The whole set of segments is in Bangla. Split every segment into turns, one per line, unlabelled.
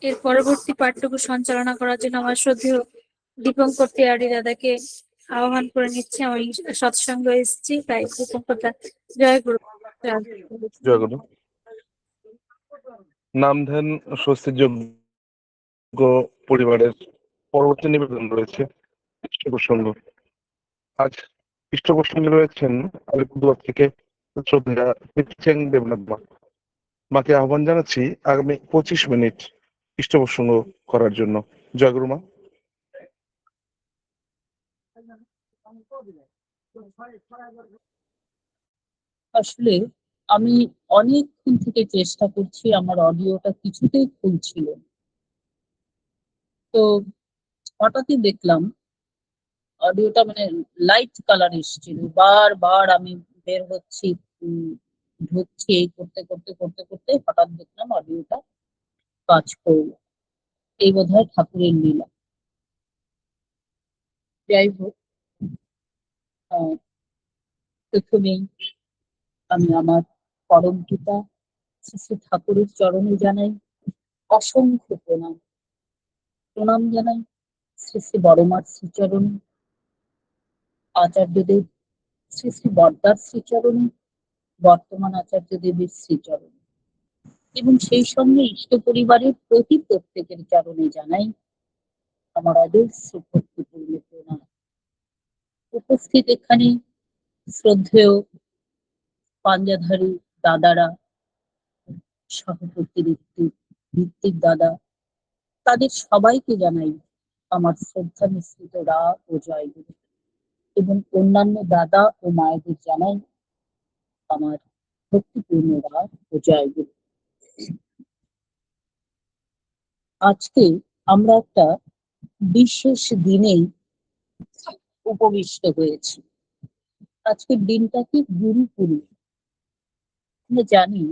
এর পরবর্তী পাঠটুকু সঞ্চালনা করার জন্য আমার শ্রদ্ধেয় দীপঙ্কর তিয়ারি দাদাকে আহ্বান করে নিচ্ছে। আমি সৎসঙ্গ এসেছি, তাই দীপঙ্কর দা, জয় গুরু।
জয় গুরু। নাম ধ্যান স্বস্তির যোগ্য পরিবারের পরবর্তী নিবেদন রয়েছে পৃষ্ঠপ্রসঙ্গ। আজ পৃষ্ঠপ্রসঙ্গে রয়েছেন আলিপুরদুয়ার থেকে শ্রদ্ধেয়া পৃথ্বীচ্যাং দেবনাথ মা। মাকে আহ্বান জানাচ্ছি আগামী 25 মিনিট পৃষ্ঠপ্রসঙ্গ করার জন্য। জয় গুরু মা।
আসলে আমি অনেকক্ষণ থেকে চেষ্টা করছি, আমার অডিওটা কিছুতেই খুলছিল। তো হঠাৎই দেখলাম অডিওটা মানে লাইট কালার এসেছিল। বারবার আমি বের হচ্ছি, ঢুকছি, এই করতে করতে করতে করতে হঠাৎ দেখলাম অডিওটা কাজ করলো। এই বোধহয় ঠাকুরের লীলা। যাই হোক, প্রথমেই আমি আমার পরম পিতা শ্রী শ্রী ঠাকুরের চরণে জানাই অসংখ্য প্রণাম। প্রণাম জানাই শ্রী শ্রী বড়মার শ্রীচরণে, আচার্যদেব শ্রী শ্রী বর্দার শ্রীচরণে, বর্তমান আচার্য দেবের শ্রীচরণে, এবং সেই সঙ্গে ইষ্ট পরিবারের প্রত্যেকের চরণে জানাই আমার আদর্শ ভক্তিপূর্ণ প্রণাম। উপস্থিত এখানে শ্রদ্ধেয় পাঞ্জাধারী দাদারা, ভিত্তিক দাদা, তাদের সবাইকে জানাই আমার শ্রদ্ধা মিশ্রিত রাগ ও জয়গুরু, এবং অন্যান্য দাদা ও মায়েদের জানাই আমার ভক্তিপূর্ণ রাগ ও জয়গুরু। আজকে আমরা একটা বিশেষ দিনে উপবিষ্ট হয়েছি। আজকের দিনটা কি গুরুপুরী। আমরা জানি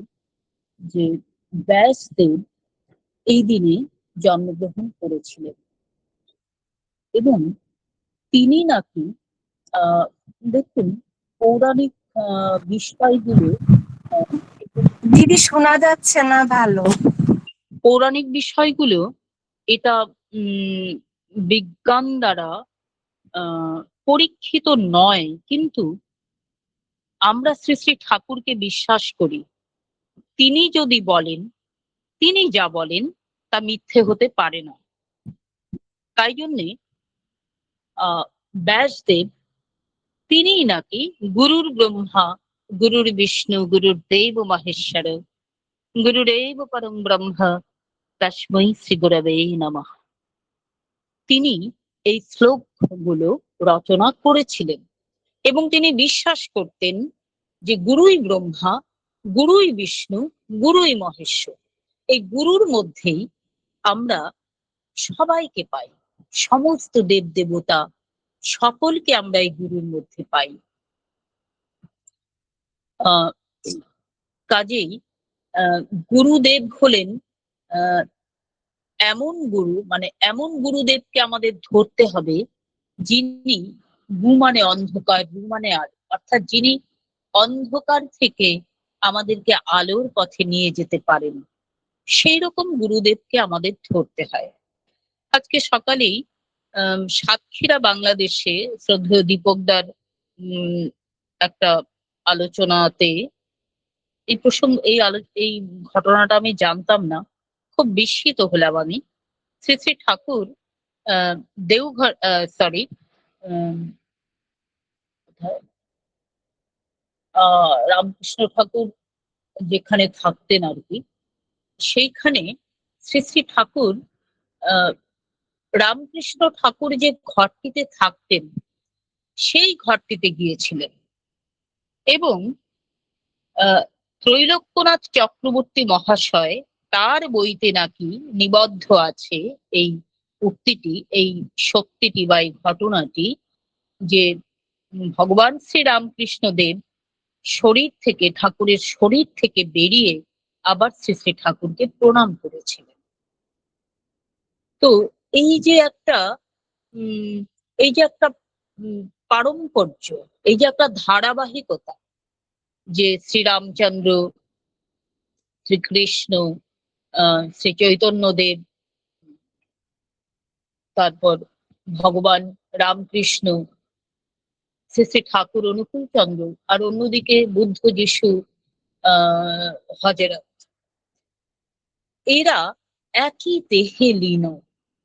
যে ব্যাসদেব এই দিনে জন্মগ্রহণ করেছিলেন, এবং তিনি নাকি দেখুন পৌরাণিক বিষয়গুলো,
দিদি শোনা যাচ্ছে না ভালো।
পৌরাণিক বিষয়গুলো এটা বিজ্ঞান দ্বারা পরীক্ষিত নয়, কিন্তু আমরা শ্রী শ্রী ঠাকুরকে বিশ্বাস করি। তিনি যদি বলেন, তিনি যা বলেন তা মিথ্যে হতে পারে না। তাই জন্যে ব্যাসদেব তিনি নাকি গুরুর ব্রহ্মা, গুরুর বিষ্ণু, গুরুর দেব মহেশ্বর, গুরুরেব পরম ব্রহ্ম, তস্मै শ্রী গুরবে নমঃ। তিনি এই শ্লোকগুলো রচনা করেছিলেন, এবং তিনি বিশ্বাস করতেন যে গুরুই ব্রহ্মা, গুরুই বিষ্ণু, গুরুই মহেশ্বর। এই গুরুর মধ্যেই আমরা সবাইকে পাই, সমস্ত দেব দেবতা সকলকে আমরা এই গুরুর মধ্যে পাই। কাজেই গুরুদেব হলেন এমন গুরু, মানে এমন গুরুদেবকে আমাদের ধরতে হবে যিনি গু মানে অন্ধকার, গু মানে আলো, অর্থাৎ যিনি অন্ধকার থেকে আমাদেরকে আলোর পথে নিয়ে যেতে পারেন। সেই রকম গুরুদেবকে আমাদের ধরতে হয়। আজকে সকালেই সাতক্ষীরা বাংলাদেশে শ্রদ্ধেয় দীপকদার একটা আলোচনাতে এই প্রসঙ্গ, এই ঘটনাটা আমি জানতাম না, খুব বিস্মিত হলাম আমি। শ্রী শ্রী ঠাকুর দেওঘর, সরি, রামকৃষ্ণ ঠাকুর যেখানে থাকতেন আর কি, সেইখানে শ্রী শ্রী ঠাকুর রামকৃষ্ণ ঠাকুর যে ঘরটিতে থাকতেন সেই ঘরটিতে গিয়েছিলেন, এবং ত্রৈলোক্যনাথ চক্রবর্তী মহাশয় তার বইতে নাকি নিবদ্ধ আছে এই উক্তিটি, এই শক্তিটি বা এই ঘটনাটি, যে ভগবান শ্রী রামকৃষ্ণ দেব শরীর থেকে, ঠাকুরের শরীর থেকে বেরিয়ে আবার শ্রী শ্রী ঠাকুরকে প্রণাম করেছিলেন। তো এই যে একটা এই যে একটা পারম্পর্য, এই যে একটা ধারাবাহিকতা, যে শ্রীরামচন্দ্র, শ্রীকৃষ্ণ শ্রী চৈতন্যদেব, তারপর ভগবান রামকৃষ্ণ, শ্রী শ্রী ঠাকুর অনুকূল চন্দ্র, আর অন্যদিকে বুদ্ধ, যিশু, হজরত, এরা একই দেহে লীন,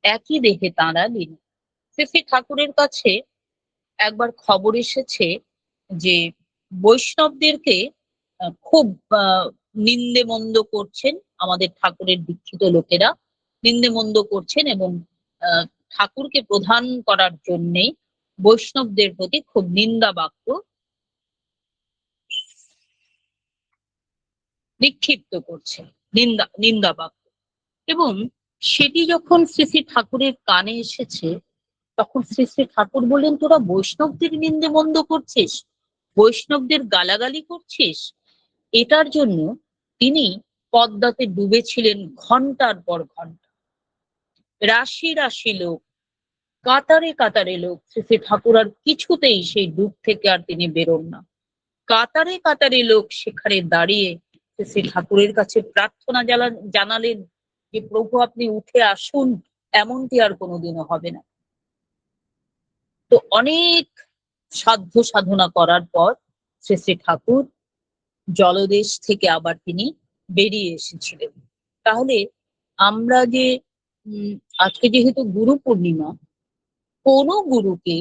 একই দেহে তাঁরা লীন। শ্রী শ্রী ঠাকুরের কাছে একবার খবর এসেছে যে বৈষ্ণবদেরকে খুব নিন্দে মন্দ করছেন আমাদের ঠাকুরের দীক্ষিত লোকেরা, নিন্দে মন্দ করছেন, এবং ঠাকুরকে প্রধান করার জন্যে বৈষ্ণবদের প্রতি খুব নিন্দা বাক্য নিক্ষিপ্ত করছে, নিন্দা বাক্য। এবং সেটি যখন শ্রী শ্রী ঠাকুরের কানে এসেছে, তখন শ্রী শ্রী ঠাকুর বললেন, তোরা বৈষ্ণবদের নিন্দে মন্দ করছিস, বৈষ্ণবদের গালাগালি করছিস। এটার জন্য তিনি পদ্মাতে ডুবেছিলেন ঘন্টার পর ঘন্টা। রাশি রাশি লোক, কাতারে কাতারে লোক, শ্রী শ্রী ঠাকুর আর কিছুতেই সেই ডুব থেকে আর তিনি বেরোন না। কাতারে কাতারে লোক সেখানে দাঁড়িয়ে শ্রী শ্রী ঠাকুরের কাছে প্রার্থনা জানালেন যে প্রভু আপনি উঠে আসুন, এমনটি আর কোনোদিনও হবে না। তো অনেক সাধ্য সাধনা করার পর শ্রী শ্রী ঠাকুর জলদেশ থেকে আবার তিনি বেরিয়ে এসেছিলেন। তাহলে আমরা যে আজকে যেহেতু গুরু পূর্ণিমা, কোন গুরুকে,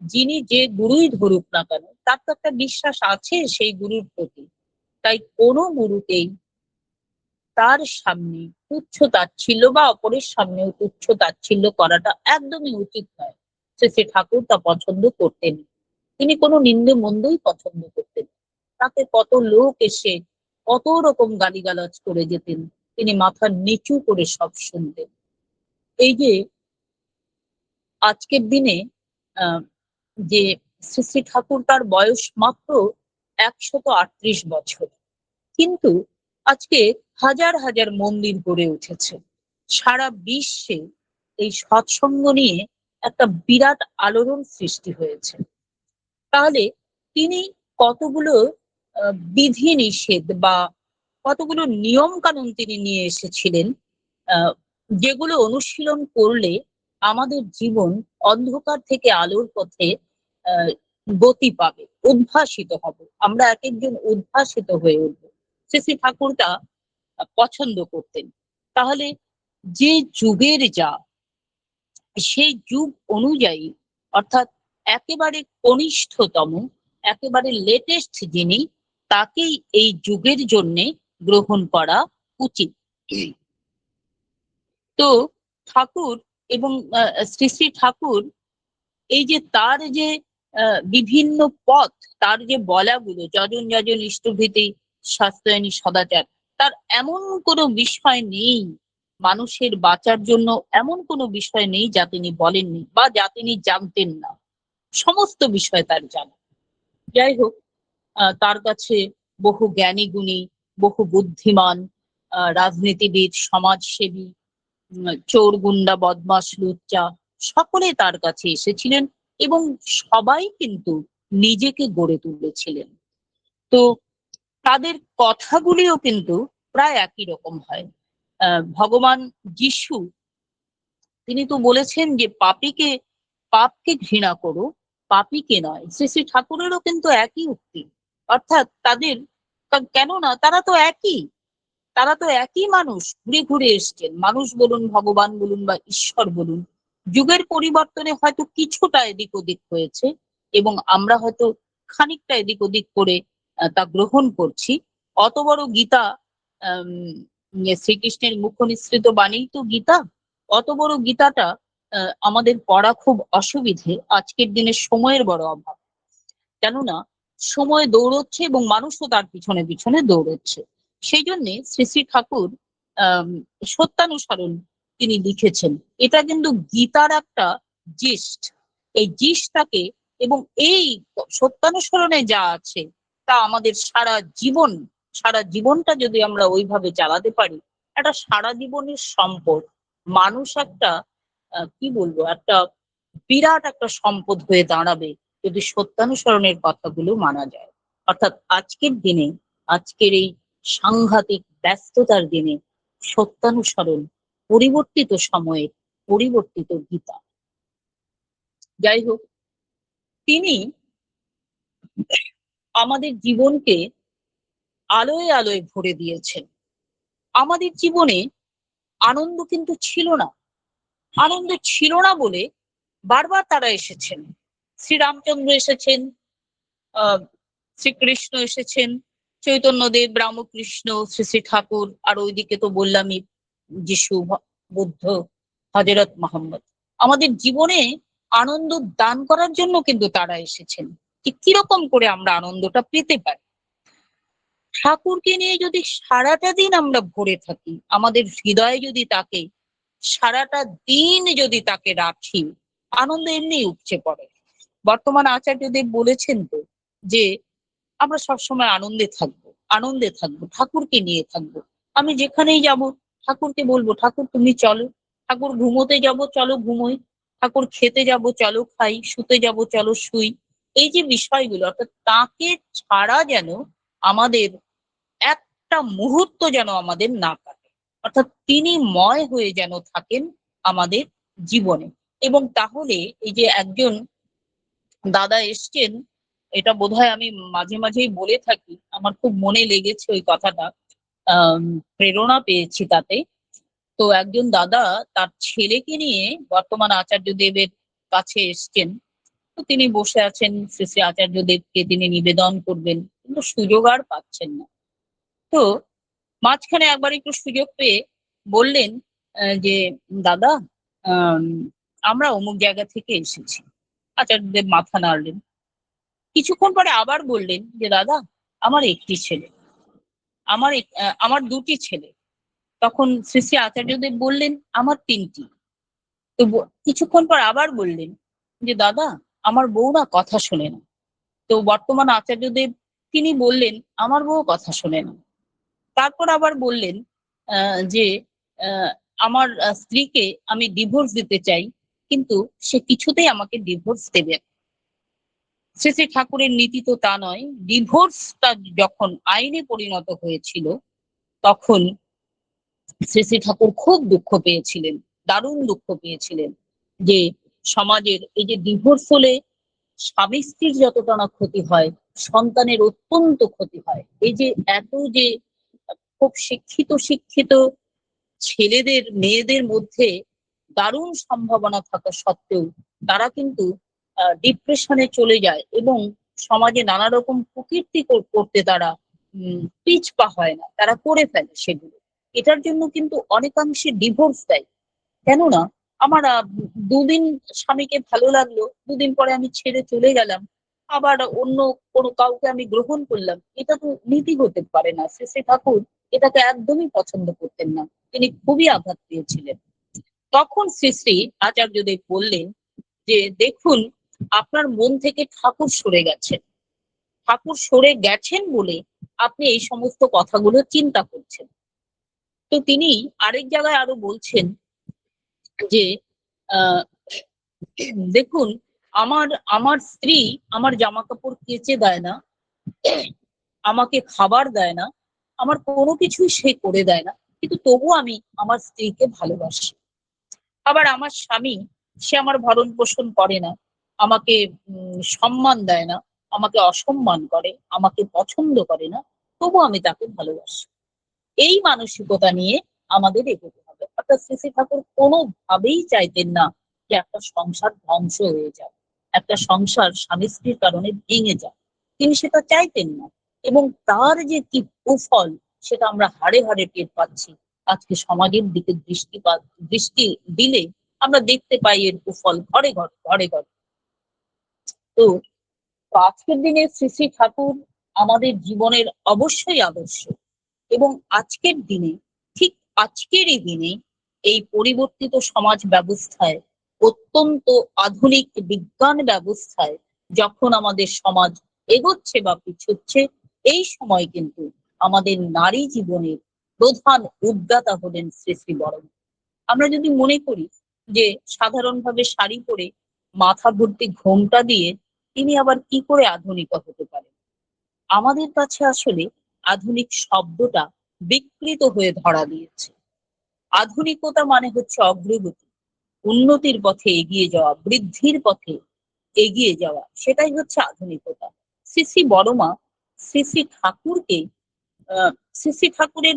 যিনি যে গুরুই ধরুক না কেন, তার তো একটা বিশ্বাস আছে সেই গুরুর প্রতি। তাই কোন গুরুকেই তার সামনে তুচ্ছ তাচ্ছিল্য বা অপরের সামনেও তুচ্ছ তাচ্ছিল্য করাটা একদমই উচিত নয়। শ্রী ঠাকুর তা পছন্দ করতেন। তিনি কোনো নিন্দে মন্দই পছন্দ করতেন। তাকে কত লোক এসে কত রকম গালিগালাজ করে যেতেন, তিনি মাথা নিচু করে সব শুনতেন। এই যে আজকের দিনে যে শ্রী শ্রী ঠাকুর, তার বয়স মাত্র 138 বছর, কিন্তু আজকে হাজার হাজার মন্দির গড়ে উঠেছে। সারা বিশ্বে এই সৎসঙ্গ নিয়ে একটা বিরাট আলোড়ন সৃষ্টি হয়েছে। তাহলে তিনি কতগুলো বিধি নিষেধ বা কতগুলো নিয়ম কানুন তিনি নিয়ে এসেছিলেন, যেগুলো অনুশীলন করলে আমাদের জীবন অন্ধকার থেকে আলোর পথে গতি পাবে, উদ্ভাসিত হবে, আমরা এক একজন উদ্ভাসিত হয়ে উঠবো। শ্রী শ্রী ঠাকুর তা পছন্দ করতেন। তাহলে যে যুগের যা, সেই যুগ অনুযায়ী, অর্থাৎ একেবারে কনিষ্ঠতম, একেবারে লেটেস্ট যিনি, তাকেই এই যুগের জন্য গ্রহণ করা উচিত। তো ঠাকুর এবং শ্রী শ্রী ঠাকুর, এই যে তার যে বিভিন্ন পথ, তার যে বলাগুলো, যজন যজন ইষ্টভীতি শাস্ত্রায়নী সদাচার, তার এমন কোনো বিষয় নেই, মানুষের বাঁচার জন্য এমন কোনো বিষয় নেই যা তিনি বলেননি বা যা তিনি জানতেন না। সমস্ত বিষয় তার জানা। যাই হোক, তার কাছে বহু জ্ঞানী গুণী, বহু বুদ্ধিমান, রাজনীতিবিদ, সমাজসেবী, চোর গুন্ডা বদমাশ লুচ্চা, সকলে তার কাছে এসেছিলেন এবং সবাই কিন্তু নিজেকে গড়ে তুলেছিলেন। তো তাদের কথাগুলিও কিন্তু প্রায় একই রকম হয়। ভগবান যিশু, তিনি তো বলেছেন যে পাপকে ঘৃণা করো, পাপীকে নয়। শ্রী শ্রী ঠাকুরেরও কিন্তু একই উক্তি। অর্থাৎ তাদের, কেননা তারা তো একই মানুষ, ঘুরে ঘুরে এসছেন। মানুষ বলুন, ভগবান বলুন বা ঈশ্বর বলুন, যুগের পরিবর্তনে হয়তো কিছুটা এদিক ওদিক হয়েছে এবং আমরা হয়তো খানিকটা এদিক ওদিক করে তা গ্রহণ করছি। অত বড় গীতা, শ্রীকৃষ্ণের মুখ নিঃসৃত বাণী তো গীতা, অত বড় গীতাটা আমাদের পড়া খুব অসুবিধে। আজকের দিনে সময়ের বড় অভাব, কেননা সময় দৌড়চ্ছে এবং মানুষও তার পিছনে পিছনে দৌড়চ্ছে। সেই জন্য শ্রী শ্রী ঠাকুর সত্যানুসরণ তিনি লিখেছেন। এটা কিন্তু গীতার একটা জিস্ট। এই জিস্টটাকে এবং এই সত্যানুসরণে যা আছে তা আমাদের সারা জীবনটা যদি আমরা ওইভাবে চালাতে পারি, একটা সারা জীবনের সম্পদ, মানুষ একটা কি বলবো, একটা বিরাট একটা সম্পদ হয়ে দাঁড়াবে যদি সত্যানুসরণের কথাগুলো মানা যায়। অর্থাৎ আজকের দিনে, আজকের এই সাংঘাতিক ব্যস্ততার দিনে সত্যানুসরণ, পরিবর্তিত সময়ে পরিবর্তিত গীতা। যাই হোক, তিনি আমাদের জীবনকে আলোয় আলোয় ভরে দিয়েছেন। আমাদের জীবনে আনন্দ কিন্তু ছিল না। আনন্দ ছিল না বলে বারবার তারা এসেছেন। শ্রীরামচন্দ্র এসেছেন, আহ শ্রীকৃষ্ণ এসেছেন, চৈতন্যদেব, রামকৃষ্ণ, শ্রী শ্রী ঠাকুর, আর ওইদিকে তো বললামই যিশু, বুদ্ধ, হযরত মোহাম্মদ। আমাদের জীবনে আনন্দ দান করার জন্য কিন্তু তারা এসেছেন। কিরকম করে আমরা আনন্দটা পেতে পারি? ঠাকুরকে নিয়ে যদি সারাটা দিন আমরা ভরে থাকি, আমাদের হৃদয়ে যদি তাকে সারাটা দিন যদি তাকে রাখি, আনন্দ এমনি উপচে পড়ে। বর্তমান আচার্যদেব বলেছেন তো যে আমরা সবসময় আনন্দে থাকবো, আনন্দে থাকবো, ঠাকুরকে নিয়ে থাকবো। আমি যেখানেই যাব ঠাকুরকে বলবো, ঠাকুর তুমি চলো। ঠাকুর ঘুমোতে যাব, চলো ঘুমোই। ঠাকুর খেতে যাব, চলো খাই। শুতে যাব, চলো শুই। এই যে বিষয়গুলো, অর্থাৎ তাকে ছাড়া যেন আমাদের একটা মুহূর্ত যেন আমাদের না কাটে, অর্থাৎ তিনি ময় হয়ে যেন থাকেন আমাদের জীবনে। এবং তাহলে এই যে একজন দাদা এসছেন, এটা বোধহয় আমি মাঝে মাঝেই বলে থাকি, আমার খুব মনে লেগেছে ওই কথাটা, প্রেরণা পেয়েছি তাতে। তো একজন দাদা তার ছেলেকে নিয়ে বর্তমান আচার্য দেবের কাছে এসছেন। তো তিনি বসে আছেন, শ্রী শ্রী আচার্য দেবকে তিনি নিবেদন করবেন, কিন্তু সুযোগ আর পাচ্ছেন না। তো মাঝখানে একবার একটু সুযোগ পেয়ে বললেন যে দাদা, আম, আমরা অমুক জায়গা থেকে এসেছি। আচার্যদেব মাথা নাড়লেন। কিছুক্ষণ পরে আবার বললেন যে দাদা, আমার একটি ছেলে, আমার দুটি ছেলে। তখন শ্রী শ্রী আচার্যদেব বললেন আমার তিনটি। তো কিছুক্ষণ পর আবার বললেন যে দাদা, আমার বউ না কথা শোনে না। তো বর্তমান আচার্যদেব তিনি বললেন আমার বউ কথা শোনে না। তারপর আবার বললেন যে আহ, আমার স্ত্রীকে আমি ডিভোর্স দিতে চাই, কিন্তু সে কিছুতেই আমাকে ডিভোর্স দেবে না। শ্রী শ্রী ঠাকুরের নীতি তো তা নয়। ডিভোর্সটা যখন আইনে পরিণত হয়েছিল, তখন শ্রী শ্রী ঠাকুর খুব দুঃখ পেয়েছিলেন, দারুণ দুঃখ পেয়েছিলেন যে সমাজের এই যে ডিভোর্স হলে স্বামী স্ত্রীর যতটা না ক্ষতি হয়, সন্তানের অত্যন্ত ক্ষতি হয়। এই যে এত যে খুব শিক্ষিত শিক্ষিত ছেলেদের মেয়েদের মধ্যে দারুণ সম্ভাবনা থাকা সত্ত্বেও তারা কিন্তু ডিপ্রেশনে চলে যায় এবং সমাজে নানা রকম কুকীর্তি করতে তারা পিছপা হয় না, তারা করে ফেলে সেগুলো। এটার জন্য কিন্তু অনেকাংশে ডিভোর্স দেয়। কেননা আমার দুদিন স্বামীকে ভালো লাগলো, দুদিন পরে আমি ছেড়ে চলে গেলাম, আবার অন্য কোনো কাউকে আমি গ্রহণ করলাম। এটা তো নীতি হতে পারে না। শ্রী শ্রী ঠাকুর এটাকে একদমই পছন্দ করতেন না, তিনি খুবই আঘাত পেয়েছিলেন। তখন শ্রী শ্রী আচার্যদেব বললেন যে দেখুন, আপনার মন থেকে ঠাকুর সরে গেছেন। ঠাকুর সরে গেছেন বলে আপনি এই সমস্ত কথাগুলো চিন্তা করছেন। তো তিনি আরেক জায়গায় আরো বলছেন যে আহ দেখুন, আমার আমার স্ত্রী আমার জামা কাপড় কেচে দেয় না, আমাকে খাবার দেয় না, আমার কোনো কিছুই সে করে দেয় না, কিন্তু তবু আমি আমার স্ত্রীকে ভালোবাসি। আবার আমার স্বামী, সে আমার ভরণ পোষণ করে না, আমাকে সম্মান দেয় না, আমাকে অসম্মান করে, আমাকে পছন্দ করে না, তবু আমি তাকে ভালোবাসি। এই মানসিকতা নিয়ে আমাদের এগোতে হবে। অর্থাৎ শ্রী শ্রী ঠাকুর কোনোভাবেই চাইতেন না যে একটা সংসার ধ্বংস হয়ে যায়, একটা সংসার স্বামী স্ত্রীর কারণে ভেঙে যায়। তিনি সেটা চাইতেন না। এবং তার যে কি কুফল, সেটা আমরা হাড়ে হাড়ে টের পাচ্ছি। আজকে সমাজের দিকে দৃষ্টি দিলে আমরা দেখতে পাই এর কুফল ঘরে ঘরে ঘরে ঘরে। তো আজকের দিনে শ্রী শ্রী ঠাকুর আমাদের জীবনের অবশ্যই আদর্শ। এবং আজকের দিনে, ঠিক আজকেরই দিনে, এই পরিবর্তিত সমাজ ব্যবস্থায়, অত্যন্ত আধুনিক বিজ্ঞান ব্যবস্থায় যখন আমাদের সমাজ এগোচ্ছে বা পিছোচ্ছে, এই সময় কিন্তু আমাদের নারী জীবনের প্রধান উদ্গাতা হলেন শ্রী শ্রী বড়মা। আমরা যদি মনে করি যে সাধারণভাবে শাড়ি পরে মাথা ভর্তি ঘোমটা দিয়ে তিনি আবার কি করে আধুনিকা হতে পারেন, আমাদের কাছে আসলে আধুনিক শব্দটা বিকৃত হয়ে ধরা দিয়েছে। আধুনিকতা মানে হচ্ছে অগ্রগতি, উন্নতির পথে এগিয়ে যাওয়া, বৃদ্ধির পথে এগিয়ে যাওয়া, সেটাই হচ্ছে আধুনিকতা। শ্রী শ্রী বড়মা শ্রী শ্রী ঠাকুরকে শ্রী শ্রী ঠাকুরের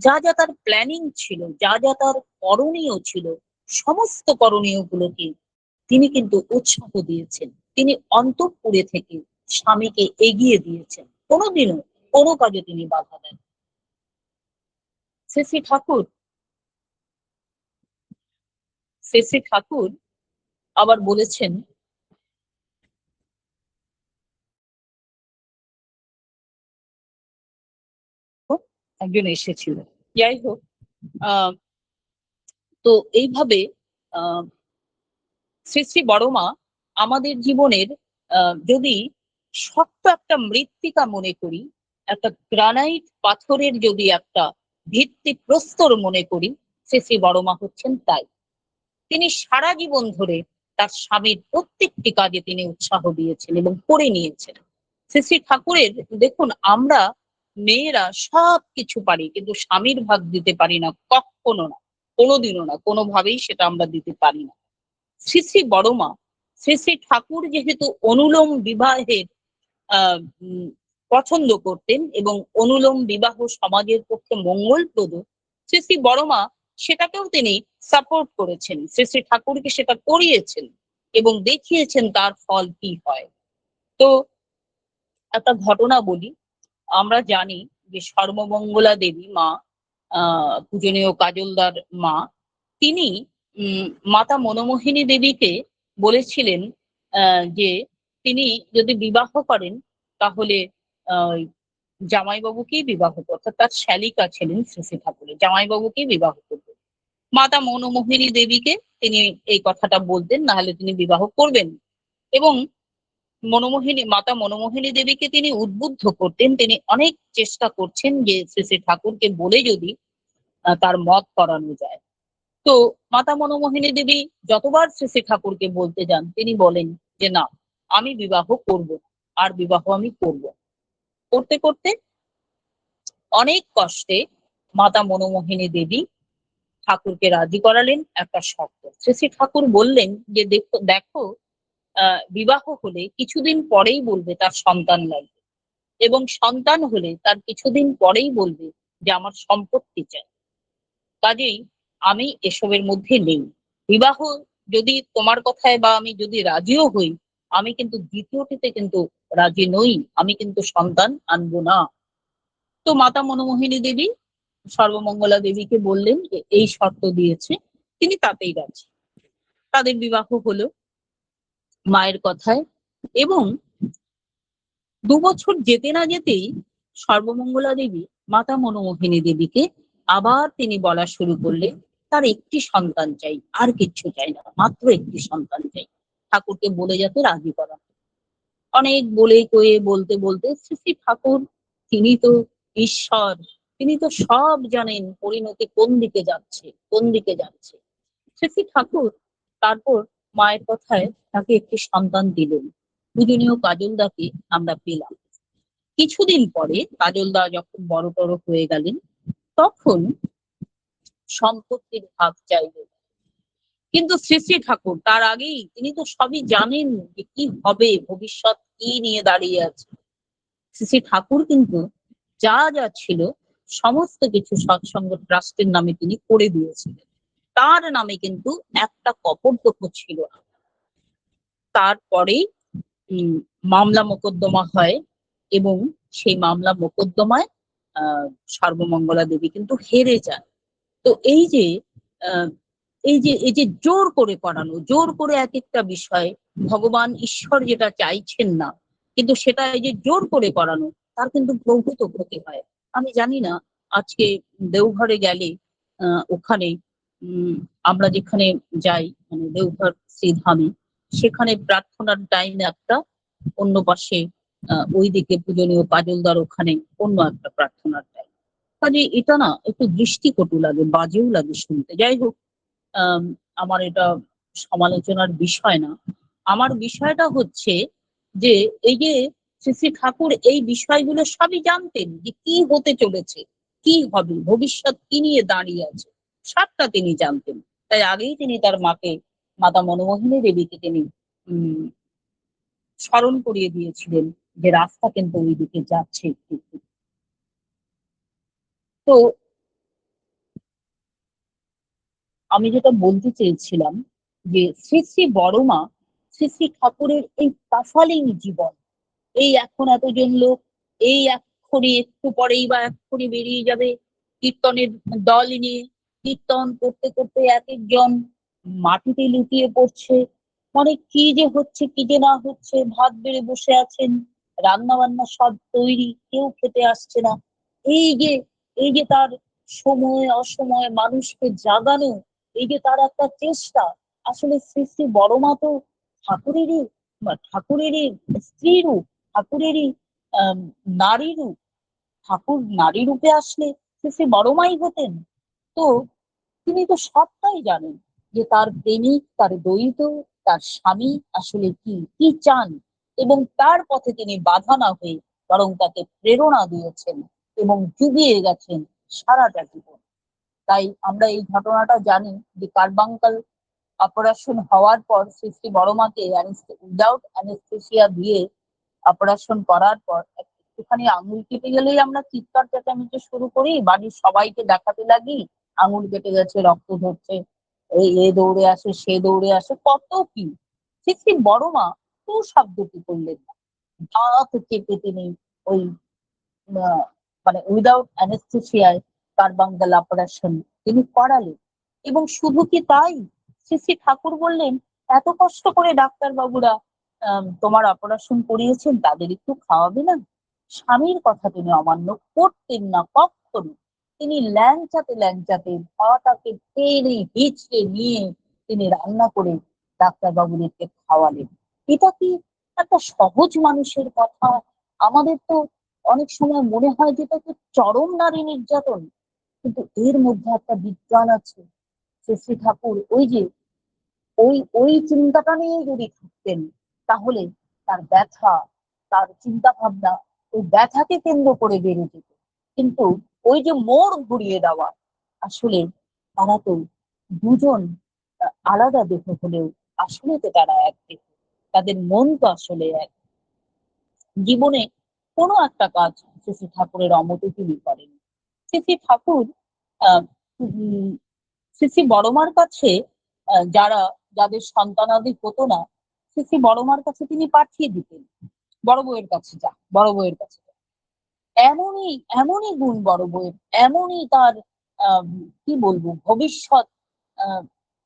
যা যা তার প্ল্যানিং ছিল, যা যা তার করণীয় ছিল, সমস্ত করণীয় গুলোকে তিনি কিন্তু উৎসাহ দিয়েছেন। তিনি অন্তঃপুরে থেকে স্বামীকে এগিয়ে দিয়েছেন, কোনোদিনও কোনো কাজে তিনি বাধা দেন। শ্রী শ্রী ঠাকুর শ্রী শ্রী ঠাকুর আবার বলেছেন, একজন এসেছিল, যাই হোক, আহ তো এইভাবে আহ শ্রী শ্রী বড়মা আমাদের জীবনের যদি শক্ত একটা মৃত্তিকা মনে করি, একটা গ্রানাইট পাথরের যদি একটা ভিত্তি প্রস্তর মনে করি, শ্রী শ্রী বড়মা হচ্ছেন তাই। তিনি সারা জীবন ধরে তার স্বামীর প্রত্যেকটি কাজে তিনি উৎসাহ দিয়েছেন এবং করে নিয়েছেন। শ্রী শ্রী ঠাকুরের দেখুন, আমরা মেয়েরা সব কিছু পারি, কিন্তু স্বামীর ভাগ দিতে পারি না, কখনো না, কোনোদিনও না, কোনোভাবেই সেটা আমরা দিতে পারি না। শ্রী শ্রী বড়মা শ্রী শ্রী ঠাকুর যেহেতু অনুলোম বিবাহের আহ পছন্দ করতেন এবং অনুলোম বিবাহ সমাজের পক্ষে মঙ্গলপ্রদ, শ্রী শ্রী বড়মা সেটাকেও তিনি সাপোর্ট করেছেন, শ্রী শ্রী ঠাকুরকে সেটা করিয়েছেন এবং দেখিয়েছেন তার ফল কি হয়। তো একটা ঘটনা বলি। আমরা জানি যে সর্বমঙ্গলা দেবী মা, পূজনীয় কাজলদার মা, তিনি মাতা মনমোহিনী দেবীকে বলেছিলেন যে তিনি যদি বিবাহ করেন তাহলে আহ জামাইবাবুকেই বিবাহ করতে, অর্থাৎ তার শ্যালিকা ছিলেন শ্রী শ্রী ঠাকুরের, জামাইবাবুকেই বিবাহ করবে। মাতা মনমোহিনী দেবীকে তিনি এই কথাটা বলতেন, না হলে তিনি বিবাহ করবেন। এবং মাতা মনমোহিনী দেবীকে তিনি উদ্বুদ্ধ করতেন, তিনি অনেক চেষ্টা করছেন যে শ্রী শ্রী ঠাকুরকে বলে যদি তার মত করানো যায়। তো মাতা মনমোহিনী দেবী যতবার শ্রী শ্রী ঠাকুরকে বলতে যান, তিনি বলেন যে না, আমি বিবাহ করব, আর বিবাহ আমি করব। করতে করতে অনেক কষ্টে মাতা মনমোহিনী দেবী ঠাকুরকে রাজি করালেন একটা শর্ত। শ্রী শ্রী ঠাকুর বললেন যে দেখো দেখো, বিবাহ হলে কিছুদিন পরেই বলবে তার সন্তান লাগবে, এবং সন্তান হলে তার কিছুদিন পরেই বলবে যে আমার সম্পত্তি চাই। কাজেই আমি এসবের মধ্যে নেই। বিবাহ যদি তোমার কথায় বা আমি যদি রাজিও হই, আমি কিন্তু দ্বিতীয়টিতে কিন্তু রাজি নই, আমি কিন্তু সন্তান আনবো না। তো মাতা মনমোহিনী দেবী সর্বমঙ্গলা দেবীকে বললেন যে এই শর্ত দিয়েছে, তিনি তাতেই রাজি। তাদের বিবাহ হলো মায়ের কথায়, এবং 2 বছর যেতে না যেতেই সর্বমঙ্গলা দেবী মাতা মনমোহিনী দেবীকে আবার তিনি বলা শুরু করলেন তার একটি সন্তান চাই, আর কিচ্ছু চাই না, মাত্র একটি সন্তান চাই। ঠাকুরকে বলে যাতে রাজি করা। অনেক বলে কয়ে বলতে বলতে শ্রী শ্রী ঠাকুর, তিনি তো ঈশ্বর, তিনি তো সব জানেন পরিণতি কোন দিকে যাচ্ছে, কোন দিকে যাচ্ছে। শ্রী শ্রী ঠাকুর তারপর মায়ের কথায় তাকে একটি সন্তান দিলেন। পূজনীয় কাজলদাকে আমরা পেলাম। কিছুদিন পরে কাজলদা যখন বড় হয়ে গেলেন, তখন সম্পত্তির ভাগ চাইলেন। কিন্তু শ্রী শ্রী ঠাকুর তার আগেই, তিনি তো সবই জানেন যে কি হবে, ভবিষ্যৎ কি নিয়ে দাঁড়িয়ে আছে। শ্রী শ্রী ঠাকুর কিন্তু যা যা ছিল সমস্ত কিছু সৎসঙ্গ ট্রাস্টের নামে তিনি করে দিয়েছিলেন। তার নামে কিন্তু একটা কপর্দক ছিল না। তারপরেই মামলা মোকদ্দমা হয়, এবং সেই মামলা মোকদ্দমায় সর্বমঙ্গলা দেবী কিন্তু হেরে যান। তো আহ, এই যে জোর করে করানো, জোর করে এক একটা বিষয় ভগবান ঈশ্বর যেটা চাইছেন না, কিন্তু সেটা এই যে জোর করে করানো, তার কিন্তু প্রভূত ক্ষতি হয়। আমি জানি না, আজকে দেওঘরে গেলে ওখানে আমরা যেখানে যাই, মানে দেওঘর শ্রীধামে, সেখানে প্রার্থনার টাইমে একটা, অন্য পাশে ওইদিকে পূজনীয় কাজলদার ওখানে অন্য একটা প্রার্থনার টাইম। কাজে এটা না একটু দৃষ্টিকটু লাগে, বাজেও লাগে শুনতে। যাই হোক, আমার এটা সমালোচনার বিষয় না। আমার বিষয়টা হচ্ছে যে এই যে শ্রী শ্রী ঠাকুর এই বিষয়গুলো সবই জানতেন যে কি হতে চলেছে, কি হবে, ভবিষ্যৎ কি নিয়ে দাঁড়িয়ে আছে, সবটা তিনি জানতেন। তাই আগেই তিনি তার মাকে, মাতা মনমোহিনী দেবীকে তিনি উম স্মরণ করিয়ে দিয়েছিলেন যে রাস্তা কিন্তু ওই দিকে যাচ্ছে একটু একটু। তো আমি যেটা বলতে চেয়েছিলাম যে শ্রী শ্রী বড়মা, শ্রী শ্রী ঠাকুরের এই কাফালিং জীবন, এই এখন এতজন লোক, এই এক্ষুনি একটু পরেই বা এক্ষুনি বেরিয়ে যাবে কীর্তনের দল নিয়ে, কীর্তন করতে করতে এক একজন মাটিতে লুটিয়ে পড়ছে, মানে কি যে হচ্ছে কি যে না হচ্ছে, ভাত বেড়ে বসে আছেন, রান্না বান্না সব তৈরি, কেউ খেতে আসছে না। এই যে এই যে তার সময় অসময় মানুষকে জাগানো, এই যে তার একটা চেষ্টা, আসলে শ্রী শ্রী বড়মা তো ঠাকুরেরই ঠাকুরেরই স্ত্রী রূপ, ঠাকুরেরই আহ নারী রূপ। ঠাকুর নারী রূপে আসলে শ্রী শ্রী বড়মাই হতেন। তো তিনি তো সবটাই জানেন যে তার প্রেমিক, তার দ্বৈত, তার স্বামী আসলে কি কি চান, এবং তার পথে তিনি বাধা না হয়ে বরং তাকে প্রেরণা দিয়েছেন এবং জুগিয়ে গেছেন সারাটা জীবন। তাই আমরা এই ঘটনাটা জানি যে কারবাঙ্কাল অপারেশন হওয়ার পর শ্রী শ্রী বড়মাকে উইদাউট অ্যানেস্থেসিয়া দিয়ে অপারেশন করার পর একটুখানি আঙুল কেটে গেলেই আমরা চিৎকার চেঁচামেচি শুরু করি, বাড়ির সবাইকে দেখাতে লাগি আঙুল কেটে গেছে, রক্ত ঝরছে, এই এ দৌড়ে আসে, সে দৌড়ে আসে, কত কি। শ্রী শ্রী বড়মা তো শব্দটি করলেন না, দাঁত চেপে তিনি ওই আহ, মানে উইদাউট অ্যানেস্থেসিয়ায় কারবাঙ্গাল অপারেশন তিনি করালেন। এবং শুধু কি তাই, শ্রী শ্রী ঠাকুর বললেন, এত কষ্ট করে ডাক্তার বাবুরা তোমার অপারেশন করিয়েছেন, তাদের একটু খাওয়াবে না? স্বামীর কথা তিনি অমান্য করতেন না কখনো। তিনি ল্যাংচাতে ল্যাংচাতে ভাটাকে টেনে হিচড়ে নিয়ে তিনি রান্না করে ডাক্তার বাবুদেরকে খাওয়ালেন। এটা কি একটা সহজ মানুষের কথা? আমাদের তো অনেক সময় মনে হয় যে এটা তো চরম নারী নির্যাতন, কিন্তু এর মধ্যে একটা বিজ্ঞান আছে। শ্রী শ্রী ঠাকুর ওই যে ওই ওই চিন্তাটা নিয়ে যদি থাকতেন, তাহলে তার ব্যথা, তার চিন্তা ভাবনা ওই ব্যথাকে কেন্দ্র করে বেড়ে যেত। কিন্তু ওই যে মোড় ঘুরিয়ে দেওয়া, আসলে তারা তো দুজন আলাদা দেহ হলেও আসলে তো তারা এক দেহ, তাদের মন তো আসলে এক। জীবনে কোনো একটা কাজ শ্রী শ্রী ঠাকুরের অমতে তিনি করেন। শ্রী শ্রী ঠাকুর আহ উম, শ্রী শ্রী বড়মার কাছে যারা, যাদের সন্তানাদি হতো না, শ্রী শ্রী বড়মার কাছে তিনি পাঠিয়ে দিতেন, বড় বউয়ের কাছে যা, বড় বউয়ের কাছে যা। এমনই এমনই গুণ বড় বউয়ের, এমনই তার আহ কি বলবো ভবিষ্যৎ আহ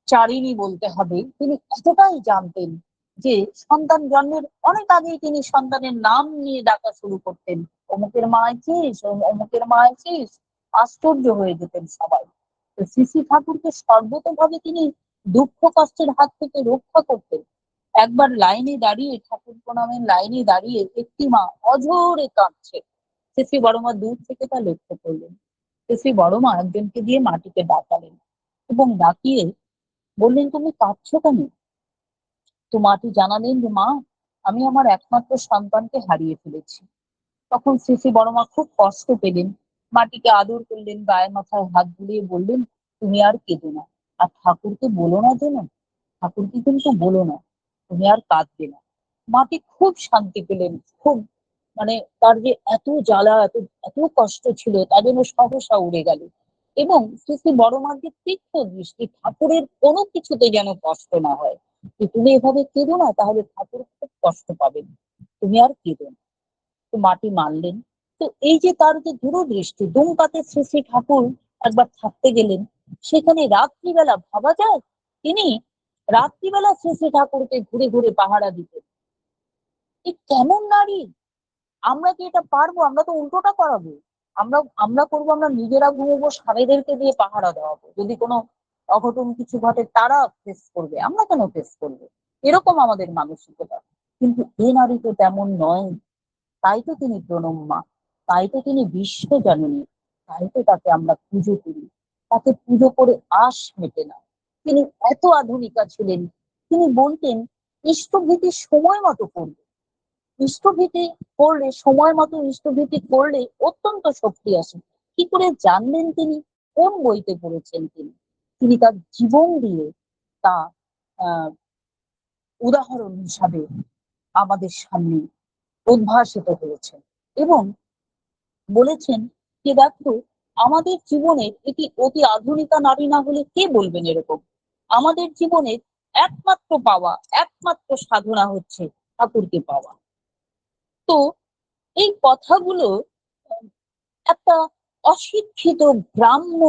চারিণী বলতে হবে। তিনি এতটাই জানতেন যে সন্তান জন্মের অনেক আগেই তিনি সন্তানের নাম নিয়ে ডাকা শুরু করতেন, অমুকের মা আছিস, অমুকের মা আছিস, আশ্চর্য হয়ে যেতেন সবাই। তো শ্রী শ্রী ঠাকুরকে সর্বতভাবে তিনি দুঃখ কষ্টের হাত থেকে রক্ষা করতেন। একবার লাইনে দাঁড়িয়ে, ঠাকুর প্রণামের লাইনে দাঁড়িয়ে একটি মা অঝোরে কাঁদছে, শ্রী শ্রী বড়মা দূর থেকে তা লক্ষ্য করলেন। শ্রী শ্রী বড়মা একজনকে দিয়ে মাটিকে ডাকালেন এবং ডাকিয়ে বললেন, তুমি কাঁদছো কেন? তো মাটি জানালেন যে মা, আমি আমার একমাত্র সন্তানকে হারিয়ে ফেলেছি। তখন শ্রী শ্রী বড়মা খুব কষ্ট পেলেন, মাটিকে আদর করলেন, গায়ে মাথায় হাত বুলিয়ে বললেন, তুমি আর কেঁদো না, আর ঠাকুরকে বলো না যেন, ঠাকুরকে কিন্তু বলো না তুমি আর কাঁদবে না। মাটি খুব শান্তি পেলেন, খুব, মানে তার যে এত জ্বালা, এত এত কষ্ট ছিল তা যেন সহসা উড়ে গেল। এবং শ্রী শ্রী বড়মার যে তীক্ষ্ণ দৃষ্টি, ঠাকুরের কোনো কিছুতে যেন কষ্ট না হয়, যে তুমি এভাবে কেঁদো না, তাহলে ঠাকুর খুব কষ্ট পাবেন, তুমি আর কেঁদো না। তো মাটি মানলেন। তো এই যে তার যে দূরদৃষ্টি, দুমকাতে শ্রী শ্রী ঠাকুর একবার থাকতে গেলেন, সেখানে রাত্রিবেলা, ভাবা যায় তিনি রাত্রিবেলা শ্রী শ্রী ঠাকুরকে ঘুরে ঘুরে পাহারা দিতেন। এই কেমন নারী! আমরা কি এটা পারবো? আমরা তো উল্টোটা করাবো। আমরা আমরা করবো, আমরা নিজেরা ঘুমবো, স্বামীদেরকে দিয়ে পাহারা দেওয়াবো, যদি কোনো অঘটন কিছু ঘটে তারা ফেস করবে, আমরা কেন ফেস করবো? এরকম আমাদের মানসিকতা। কিন্তু এ নারী তো তেমন নয়। তাই তো তিনি প্রণম্যা, তাই তো তিনি বিশ্বজননী, তাই তো তাকে আমরা পুজো করি। তাকে পুজো করে আশ মেটে না। তিনি এত আধুনিকা ছিলেন, তিনি বলতেন ইষ্টভীতি সময় মতো করবে। ইষ্টভীতি করলে, সময় মতো ইষ্টভীতি করলে অত্যন্ত শক্তি আসে। কি করে জানলেন তিনি? কোন বইতে পড়েছেন তিনি? তিনি তার জীবন দিয়ে তা আহ উদাহরণ হিসাবে আমাদের সামনে উদ্ভাসিত হয়েছেন এবং বলেছেন যে দেখো, আমাদের জীবনের এটি অতি আধুনিকা নারী না হলে কে বলবেন এরকম? আমাদের জীবনের একমাত্র পাওয়া, একমাত্র সাধনা হচ্ছে ঠাকুরকে পাওয়া। তো এই কথাগুলো আহ, একটা অশিক্ষিত গ্রাম্য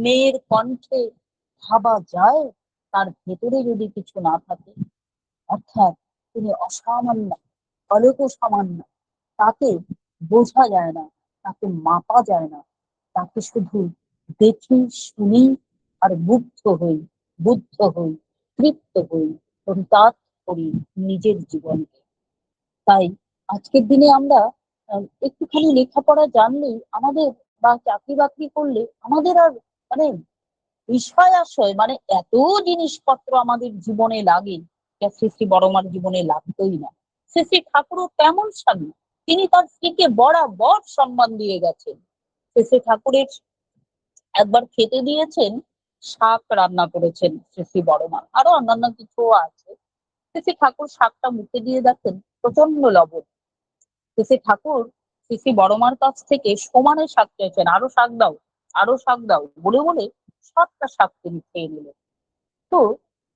মেয়ের কণ্ঠে ভাবা যায়? তার ভেতরে যদি কিছু না থাকে, অর্থাৎ তিনি অসামান্য, অলোক সামান্য, তাকে বোঝা যায় না, তাকে মাপা যায় না, তাকে শুধু দেখি, শুনি আর বুদ্ধ হই, তৃপ্ত হই, পরিতাপ করি নিজের জীবনকে। তাই আজকের দিনে আমরা একটুখানি লেখাপড়া জানলেই আমাদের, বা চাকরি বাকরি করলে আমাদের আর মানে বিষয় আশয় মানে এত জিনিসপত্র আমাদের জীবনে লাগে, যা শ্রী শ্রী বড়মার জীবনে লাগতোই না। শ্রী শ্রী ঠাকুরও তেমন স্বামী, তিনি তার স্ত্রীকে বরাবর সম্মান দিয়ে গেছেন। শ্রী শ্রী ঠাকুরের একবার খেতে দিয়েছেন, শাক রান্না করেছেন শ্রী শ্রী বড়মা, আরো অন্যান্য কিছু আছে। শ্রী শ্রী ঠাকুর শাকটা মুখে দিয়ে দেখেন প্রচন্ড লবণ। শ্রী শ্রী ঠাকুর শ্রী শ্রী বড়মার কাছ থেকে সমানে শাক চেয়েছেন, আরো শাক দাও, আরো শাক দাও বলে বলে 7টা শাক তিনি খেয়ে নিলেন। তো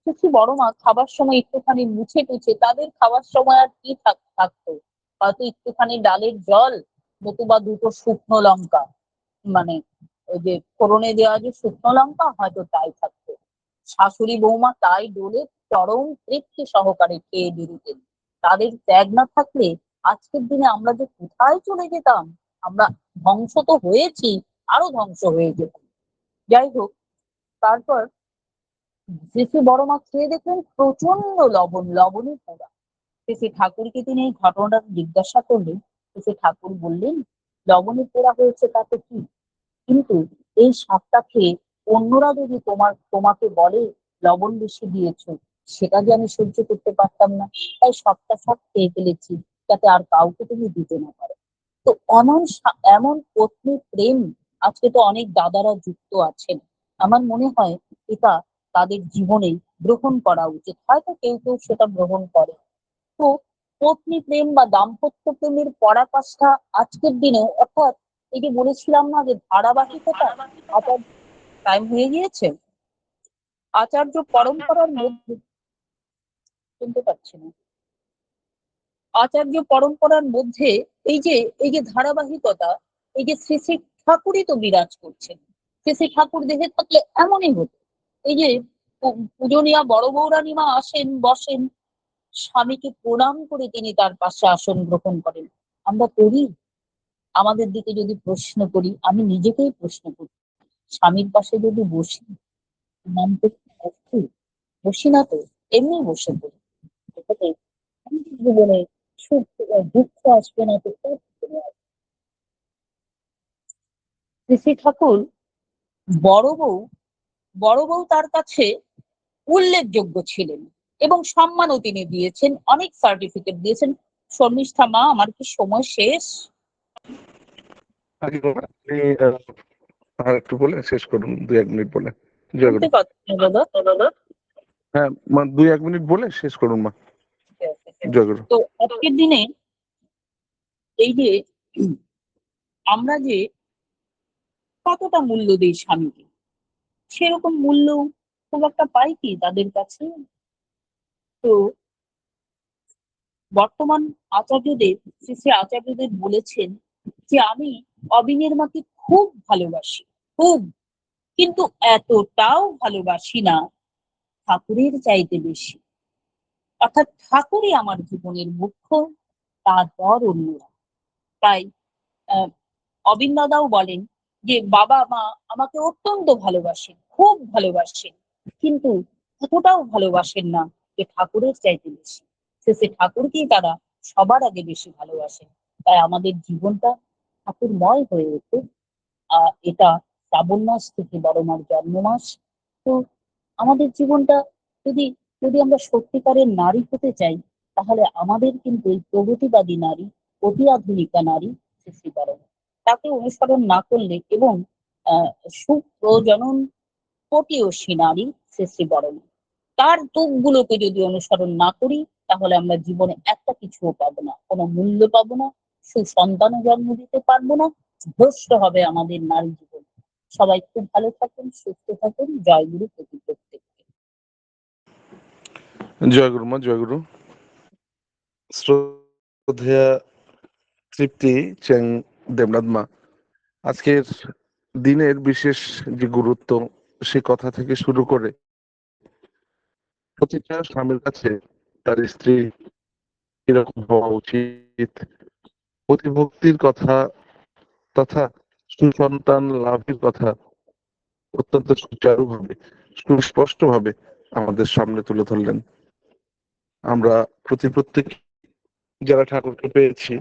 শ্রী শ্রী বড়মা খাবার সময় একটুখানি মুছে টুছে, তাদের খাওয়ার সময় আর কি থাকতো, হয়তো একটুখানি ডালের জল, নতুবা 2টো শুকনো লঙ্কা, মানে ওই যে ফোড়নে দেওয়া যে শুকনো লঙ্কা, হয়তো তাই থাকতো। শাশুড়ি বৌমা তাই ডোলে চরম তৃপ্তি সহকারে খেয়ে বেরোতেন। তাদের ত্যাগ না থাকলে আজকের দিনে আমরা যে কোথায় চলে যেতাম! আমরা ধ্বংস তো হয়েছি, আরো ধ্বংস হয়ে যেতাম। যাই হোক, তারপর শ্রী শ্রী বড়মা খেয়ে দেখলেন প্রচন্ড লবণ, লবণে পোড়া। শ্রী শ্রী ঠাকুরকে তিনি এই ঘটনাটা জিজ্ঞাসা করলেন। শ্রী শ্রী ঠাকুর বললেন, লবণে পোড়া হয়েছে তাতে কি, কিন্তু এই শাকটা খেয়ে অন্যরা যদি তোমাকে বলে লবণ বেশি দিয়েছো, সেটা যে আমি সহ্য করতে পারতাম না, তাই সবটা শাক খেয়ে ফেলেছি, যাতে আর কাউকে তুমি দিতে না পারো। তো এমন পত্নী প্রেম আজকে তো অনেক দাদারা যুক্ত আছেন। আমার মনে হয় এটা তাদের জীবনে গ্রহণ করা উচিত, হয়তো কেউ কেউ সেটা গ্রহণ করে। তো পত্নী প্রেম বা দাম্পত্য প্রেমের পরাকাষ্ঠা আজকের দিনেও, অর্থাৎ এই যে বলেছিলাম না যে ধারাবাহিকতা, আচার টাইম হয়ে গিয়েছে, আচার্য পরম্পরার মধ্যে, শুনতে পাচ্ছি না, আচার্য পরম্পরার মধ্যে এই যে ধারাবাহিকতা, এই যে শ্রী শ্রী ঠাকুরই তো বিরাজ করছেন। শ্রী শ্রী ঠাকুর দেহে থাকলে এমনই হতো। এই যে পূজনীয়া বড় বৌরানীমা আসেন, বসেন, স্বামীকে প্রণাম করে তিনি তার পাশে আসন গ্রহণ করেন। আমরা করি? আমাদের দিকে যদি প্রশ্ন করি, আমি নিজেকেই প্রশ্ন করি, স্বামীর পাশে যদি বসি, প্রণাম করতে বসি? বসি না তো, এমনি বসে পড়ি। এটাতে আমাদের জীবনে সুখ দুঃখ আসবে না তো কোথা থেকে আসবে? শ্রী শ্রী ঠাকুর বড় বউ বড় বউ তার কাছে উল্লেখযোগ্য ছিলেন এবং সম্মানও তিনি দিয়েছেন, অনেক সার্টিফিকেট দিয়েছেন। শর্মিষ্ঠা মা, আমার কি সময় শেষ?
আগে আপনি আর একটু বলে শেষ করুন, 2-1 মিনিট বলে। জয়
শুনতে
গুরু।
পাচ্ছেন দাদা?
হ্যাঁ মা, 2-1 মিনিট বলে শেষ করুন মা। জয় গুরু।
তো আজকের দিনে এই যে আমরা যে কতটা মূল্য দিই স্বামীকে, সেরকম মূল্য খুব একটা পাই কি তাদের কাছে? তো বর্তমান আচার্যদেব, শ্রী শ্রী আচার্যদেব বলেছেন যে আমি অবিনের মাকে খুব ভালোবাসি, খুব, কিন্তু এতটাও ভালোবাসি না ঠাকুরের চাইতে বেশি। অর্থাৎ ঠাকুরই আমার জীবনের মুখ্য, তারপর অন্যরা। তাই আহ অবিন দাদাও বলেন যে বাবা মা আমাকে অত্যন্ত ভালোবাসেন, খুব ভালোবাসেন, কিন্তু এতটাও ভালোবাসেন না যে ঠাকুরের চাইতে বেশি। সে ঠাকুরকেই তারা সবার আগে বেশি ভালোবাসেন। তাই আমাদের জীবনটা ঠাকুরময় হয়ে ওঠে। এটা শ্রাবণ মাস থেকে বড় মার জন্ম মাস। তো আমাদের জীবনটা যদি যদি আমরা সত্যিকারের নারী হতে চাই, তাহলে আমাদের কিন্তু এই প্রগতিবাদী নারী, অতি আধুনিকা নারী শ্রী শ্রী বরণী, তাকে অনুসরণ না করলে এবং সুপ্রজনন পটিয়সী নারী শ্রী শ্রী বরণী, তার দিকগুলোকে যদি অনুসরণ না করি, তাহলে আমরা জীবনে একটা কিছুও পাবো না, কোনো মূল্য পাবো না, সুসন্তানও জন্ম দিতে পারবো না, ভ্রষ্ট হবে আমাদের নারী জীবন। সবাই খুব ভালো থাকুন, সুস্থ থাকুন। জয়গুরু প্রতি প্রত্যেককে।
জয় গুরু মা, জয় গুরু। শ্রদ্ধেয়া তৃপ্তি চ্যাং দেবনাথ মা, আজকের দিনের বিশেষ যে গুরুত্ব, সে কথা থেকে শুরু করে প্রতিটা স্বামীর কাছে তার স্ত্রী কিরকম হওয়া উচিত, প্রতিভক্তির কথা তথা সুসন্তান লাভের কথা অত্যন্ত সুচারুভাবে, সুস্পষ্টভাবে আমাদের সামনে তুলে ধরলেন। আমরা প্রত্যেক যারা ঠাকুরকে পেয়েছি,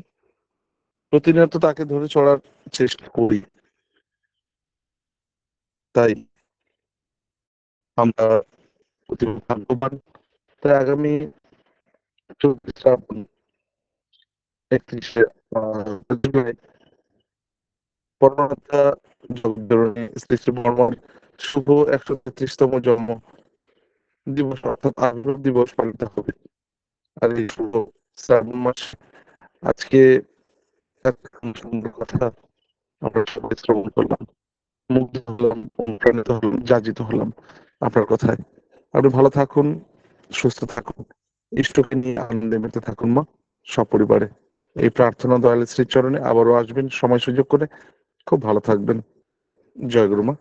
প্রতিনিয়ত তাকে ধরে চলার চেষ্টা করি। তাই আমরা অতি ভাগ্যবান। তাই আগামী 24 শ্রাবণ 31শে জুলাই পরমাত্মা জগদ্ধারিণী শ্রী শ্রী বর্মণ শুভ 133তম জন্ম দিবস অর্থাৎ আবির্ভাব দিবস পালিত হবে। আর এই শুভ শ্রাবণ মাস আজকে এক সুন্দর কথা আমরা সবাই শ্রবণ করলাম, মুগ্ধ হলাম, অনুপ্রাণিত হলাম, যাজিত হলাম আপনার কথায়। আপনি ভালো থাকুন, সুস্থ থাকুন, ইষ্টকে নিয়ে আনন্দে মেতে থাকুন মা, সপরিবারে। এই প্রার্থনা দয়ালের শ্রীচরণে। আবারও আসবেন সময় সুযোগ করে। খুব ভালো থাকবেন। জয় গুরু মা।